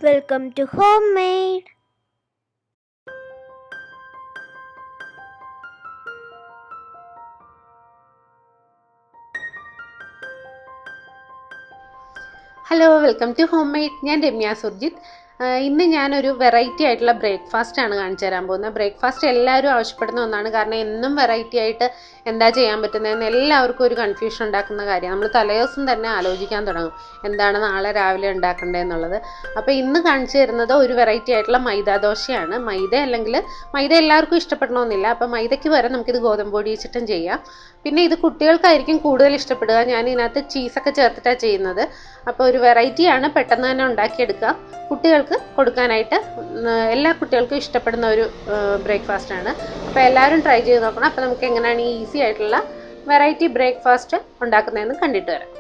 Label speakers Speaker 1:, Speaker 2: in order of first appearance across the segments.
Speaker 1: Welcome to Homemade.
Speaker 2: Hello welcome to Homemade. ഞാൻ രമ്യ സുർജിത്ത്. ഇന്ന് ഞാനൊരു വെറൈറ്റി ആയിട്ടുള്ള ബ്രേക്ക്ഫാസ്റ്റ് ആണ് കാണിച്ചു തരാൻ പോകുന്നത്. ബ്രേക്ക്ഫാസ്റ്റ് എല്ലാവരും ആവശ്യപ്പെടുന്ന ഒന്നാണ്. കാരണം എന്നും വെറൈറ്റി ആയിട്ട് എന്താ ചെയ്യാൻ പറ്റുന്നതെന്ന് എല്ലാവർക്കും ഒരു കൺഫ്യൂഷൻ ഉണ്ടാക്കുന്ന കാര്യം. നമ്മൾ തലേദിവസം തന്നെ ആലോചിക്കാൻ തുടങ്ങും എന്താണ് നാളെ രാവിലെ ഉണ്ടാക്കേണ്ടതെന്നുള്ളത്. അപ്പോൾ ഇന്ന് കാണിച്ചു തരുന്നത് ഒരു വെറൈറ്റി ആയിട്ടുള്ള മൈദ ദോശയാണ്. മൈദ എല്ലാവർക്കും ഇഷ്ടപ്പെടണമെന്നില്ല. അപ്പോൾ മൈദയ്ക്ക് പകരം നമുക്കിത് ഗോതമ്പ് പൊടി വെച്ചിട്ടും ചെയ്യാം. പിന്നെ ഇത് കുട്ടികൾക്കായിരിക്കും കൂടുതൽ ഇഷ്ടപ്പെടുക. ഞാൻ ഇതിനകത്ത് ചീസൊക്കെ ചേർത്തിട്ടാണ് ചെയ്യുന്നത്. അപ്പോൾ ഒരു വെറൈറ്റിയാണ്, പെട്ടെന്ന് തന്നെ ഉണ്ടാക്കിയെടുക്കാം. കുട്ടികൾക്ക് കൊടുക്കാനായിട്ട് എല്ലാ കുട്ടികൾക്കും ഇഷ്ടപ്പെടുന്ന ഒരു ബ്രേക്ക്ഫാസ്റ്റാണ്. അപ്പോൾ എല്ലാവരും ട്രൈ ചെയ്ത് നോക്കണം. അപ്പോൾ നമുക്ക് എങ്ങനെയാണ് ഈ ഈസി ആയിട്ടുള്ള വെറൈറ്റി ബ്രേക്ക്ഫാസ്റ്റ് ഉണ്ടാക്കുന്നതെന്ന് കണ്ടിട്ട് വരാം.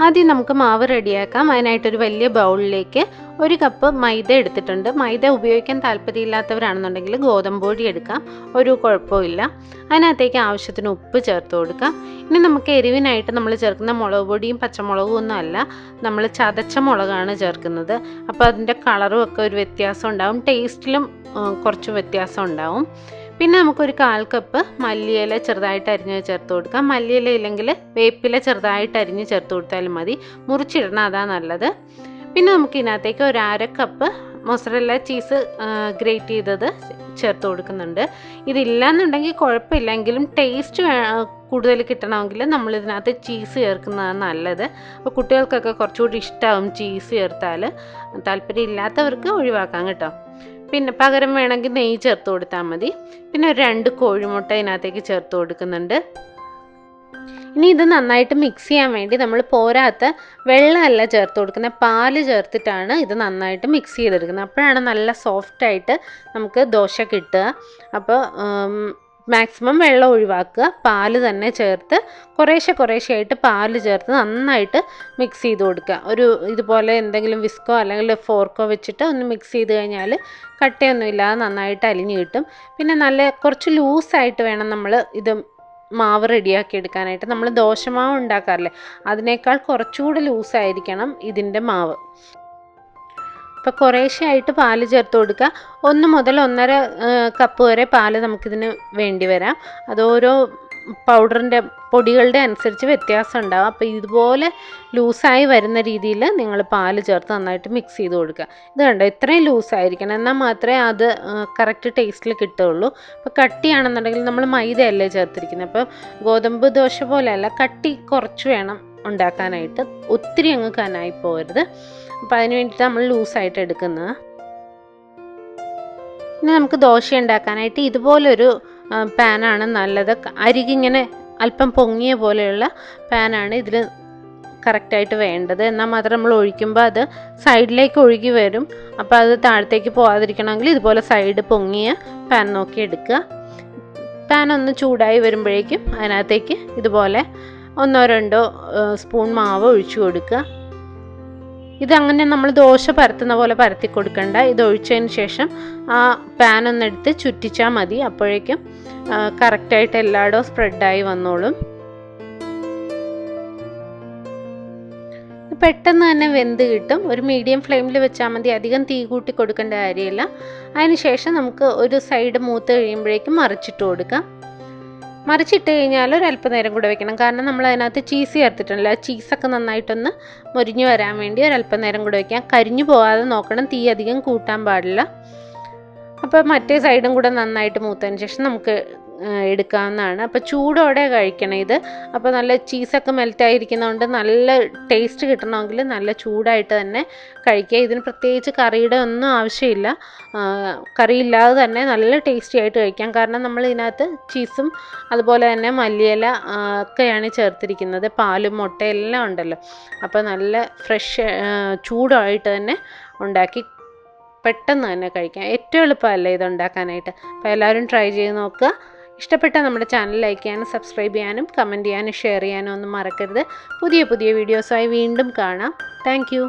Speaker 2: ആദ്യം നമുക്ക് മാവ് റെഡിയാക്കാം. അതിനായിട്ടൊരു വലിയ ബൗളിലേക്ക് 1 കപ്പ് മൈദ എടുത്തിട്ടുണ്ട്. മൈദ ഉപയോഗിക്കാൻ താല്പര്യമില്ലാത്തവരാണെന്നുണ്ടെങ്കിൽ ഗോതമ്പ് പൊടി എടുക്കാം, ഒരു കുഴപ്പമില്ല. അതിനകത്തേക്ക് ആവശ്യത്തിന് ഉപ്പ് ചേർത്ത് കൊടുക്കാം. ഇനി നമുക്ക് എരിവിനായിട്ട് നമ്മൾ ചേർക്കുന്ന മുളക് പൊടിയും പച്ചമുളകും ഒന്നും അല്ല, നമ്മൾ ചതച്ച മുളകാണ് ചേർക്കുന്നത്. അപ്പോൾ അതിൻ്റെ കളറും ഒക്കെ ഒരു വ്യത്യാസം ഉണ്ടാവും, ടേസ്റ്റിലും കുറച്ച് വ്യത്യാസം ഉണ്ടാവും. പിന്നെ നമുക്കൊരു 1/4 കപ്പ് മല്ലിയില ചെറുതായിട്ട് അരിഞ്ഞ് ചേർത്ത് കൊടുക്കാം. മല്ലിയില ഇല്ലെങ്കിൽ വേപ്പില ചെറുതായിട്ട് അരിഞ്ഞ് ചേർത്ത് കൊടുത്താലും മതി, മുറിച്ചിടണം, അതാ നല്ലത്. പിന്നെ നമുക്ക് ഇതിനകത്തേക്ക് 1/2 കപ്പ് മൊസറല്ല ചീസ് ഗ്രേറ്റ് ചെയ്തത് ചേർത്ത് കൊടുക്കുന്നുണ്ട്. ഇതില്ലാന്നുണ്ടെങ്കിൽ കുഴപ്പമില്ലെങ്കിലും ടേസ്റ്റ് കൂടുതൽ കിട്ടണമെങ്കിൽ നമ്മളിതിനകത്ത് ചീസ് ചേർക്കുന്നതാണ് നല്ലത്. അപ്പോൾ കുട്ടികൾക്കൊക്കെ കുറച്ചുകൂടി ഇഷ്ടമാവും ചീസ് ചേർത്താൽ. താല്പര്യം ഇല്ലാത്തവർക്ക് ഒഴിവാക്കാം കേട്ടോ. പിന്നെ പകരം വേണമെങ്കിൽ നെയ്യ് ചേർത്ത് കൊടുത്താൽ മതി. പിന്നെ ഒരു 2 കോഴിമുട്ട ഇതിനകത്തേക്ക് ചേർത്ത് കൊടുക്കുന്നുണ്ട്. ഇനി ഇത് നന്നായിട്ട് മിക്സ് ചെയ്യാൻ വേണ്ടി നമ്മൾ പോരാത്ത വെള്ളമല്ല ചേർത്ത് കൊടുക്കുന്നത്, പാല് ചേർത്തിട്ടാണ് ഇത് നന്നായിട്ട് മിക്സ് ചെയ്തെടുക്കുന്നത്. അപ്പോഴാണ് നല്ല സോഫ്റ്റായിട്ട് നമുക്ക് ദോശ കിട്ടുക. അപ്പോൾ മാക്സിമം വെള്ളം ഒഴിവാക്കുക, പാല് തന്നെ ചേർത്ത് കുറേശ്ശെയായിട്ട് പാല് ചേർത്ത് നന്നായിട്ട് മിക്സ് ചെയ്ത് കൊടുക്കുക. ഇതുപോലെ എന്തെങ്കിലും വിസ്കോ അല്ലെങ്കിൽ ഫോർക്കോ വെച്ചിട്ട് ഒന്ന് മിക്സ് ചെയ്ത് കഴിഞ്ഞാൽ കട്ടയൊന്നും ഇല്ലാതെ നന്നായിട്ട് അലിഞ്ഞ് കിട്ടും. പിന്നെ കുറച്ച് ലൂസായിട്ട് വേണം നമ്മൾ ഇത് മാവ് റെഡിയാക്കി എടുക്കാനായിട്ട്. നമ്മൾ ദോശമാവ് ഉണ്ടാക്കാറില്ലേ, അതിനേക്കാൾ കുറച്ചുകൂടി ലൂസായിരിക്കണം ഇതിൻ്റെ മാവ്. അപ്പോൾ കുറേശ്ശെയായിട്ട് പാല് ചേർത്ത് കൊടുക്കുക. 1 മുതൽ 1.5 കപ്പ് വരെ പാല് നമുക്കിതിന് വേണ്ടി വരാം. അത് ഓരോ പൊടികളുടെ അനുസരിച്ച് വ്യത്യാസം ഉണ്ടാകും. അപ്പോൾ ഇതുപോലെ ലൂസായി വരുന്ന രീതിയിൽ നിങ്ങൾ പാല് ചേർത്ത് നന്നായിട്ട് മിക്സ് ചെയ്ത് കൊടുക്കുക. ഇത് കണ്ടോ, ഇത്രയും ലൂസായിരിക്കണം, എന്നാൽ മാത്രമേ അത് കറക്റ്റ് ടേസ്റ്റിൽ കിട്ടുകയുള്ളൂ. അപ്പോൾ കട്ടിയാണെന്നുണ്ടെങ്കിൽ നമ്മൾ മൈദയല്ലേ ചേർത്തിരിക്കുന്നത്, അപ്പോൾ ഗോതമ്പ് ദോശ പോലെയല്ല, കട്ടി കുറച്ച് വേണം ഉണ്ടാക്കാനായിട്ട്, ഒത്തിരി അങ്ങ് കനായി പോകരുത്. അപ്പോൾ അതിന് വേണ്ടിയിട്ട് നമ്മൾ ലൂസായിട്ട് എടുക്കുന്നത്. ഇനി നമുക്ക് ദോശ ഉണ്ടാക്കാനായിട്ട് ഇതുപോലൊരു പാനാണ് നല്ലത്. അരികിങ്ങനെ അല്പം പൊങ്ങിയ പോലെയുള്ള പാനാണ് ഇതിൽ കറക്റ്റായിട്ട് വേണ്ടത്. എന്നാൽ മാത്രം നമ്മൾ ഒഴിക്കുമ്പോൾ അത് സൈഡിലേക്ക് ഒഴുകി വരും. അപ്പോൾ അത് താഴത്തേക്ക് പോകാതിരിക്കണമെങ്കിൽ ഇതുപോലെ സൈഡ് പൊങ്ങിയ പാൻ നോക്കി എടുക്കുക. പാൻ ഒന്ന് ചൂടായി വരുമ്പോഴേക്കും അതിനകത്തേക്ക് ഇതുപോലെ 1-2 സ്പൂൺ മാവ് ഒഴിച്ചു കൊടുക്കുക. ഇതങ്ങനെ നമ്മൾ ദോശ പരത്തുന്ന പോലെ പരത്തി കൊടുക്കണ്ട. ഇത് ഒഴിച്ചതിന് ശേഷം ആ പാൻ ഒന്നെടുത്ത് ചുറ്റിച്ചാൽ മതി. അപ്പോഴേക്കും കറക്റ്റായിട്ട് എല്ലായിടവും സ്പ്രെഡായി വന്നോളും. പെട്ടെന്ന് തന്നെ വെന്ത് കിട്ടും. ഒരു മീഡിയം ഫ്ലെയിമിൽ വെച്ചാൽ മതി, അധികം തീ കൂട്ടി കൊടുക്കേണ്ട കാര്യമില്ല. അതിന് ശേഷം നമുക്ക് ഒരു സൈഡ് മൂത്ത് കഴിയുമ്പോഴേക്കും മറിച്ചിട്ട് കൊടുക്കാം. മറിച്ചിട്ട് കഴിഞ്ഞാൽ ഒരല്പനേരം കൂടെ വെക്കണം, കാരണം നമ്മൾ അതിനകത്ത് ചീസ് ചേർത്തിട്ടുണ്ടല്ലോ. ആ ചീസൊക്കെ നന്നായിട്ടൊന്ന് മൊരിഞ്ഞ് വരാൻ വേണ്ടി ഒരല്പനേരം കൂടെ വയ്ക്കാം. കരിഞ്ഞു പോകാതെ നോക്കണം, തീ അധികം കൂട്ടാൻ പാടില്ല. അപ്പോൾ മറ്റേ സൈഡും കൂടെ നന്നായിട്ട് മൂത്തതിന് ശേഷം നമുക്ക് എടുക്കാവുന്നതാണ്. അപ്പോൾ ചൂടോടെ കഴിക്കണം ഇത്. അപ്പോൾ നല്ല ചീസൊക്കെ മെൽറ്റായിരിക്കുന്നതുകൊണ്ട് നല്ല ടേസ്റ്റ് കിട്ടണമെങ്കിൽ നല്ല ചൂടായിട്ട് തന്നെ കഴിക്കുക. ഇതിന് പ്രത്യേകിച്ച് കറിയുടെ ഒന്നും ആവശ്യമില്ല, കറിയില്ലാതെ തന്നെ നല്ല ടേസ്റ്റി ആയിട്ട് കഴിക്കാം. കാരണം നമ്മൾ ഇതിനകത്ത് ചീസും അതുപോലെ തന്നെ മല്ലിയില ഒക്കെയാണ് ചേർത്തിരിക്കുന്നത്, പാലും മുട്ടയും എല്ലാം ഉണ്ടല്ലോ. അപ്പോൾ നല്ല ഫ്രഷ് ചൂടായിട്ട് തന്നെ ഉണ്ടാക്കി പെട്ടെന്ന് തന്നെ കഴിക്കാം. ഏറ്റവും എളുപ്പമല്ലേ ഇത് ഉണ്ടാക്കാനായിട്ട്. അപ്പോൾ എല്ലാവരും ട്രൈ ചെയ്ത് നോക്കുക. ഇഷ്ടപ്പെട്ട നമ്മുടെ ചാനൽ ലൈക്ക് ചെയ്യാനും സബ്സ്ക്രൈബ് ചെയ്യാനും കമൻറ്റ് ചെയ്യാനും ഷെയർ ചെയ്യാനും ഒന്നും മറക്കരുത്. പുതിയ വീഡിയോസായി വീണ്ടും കാണാം. Thank you.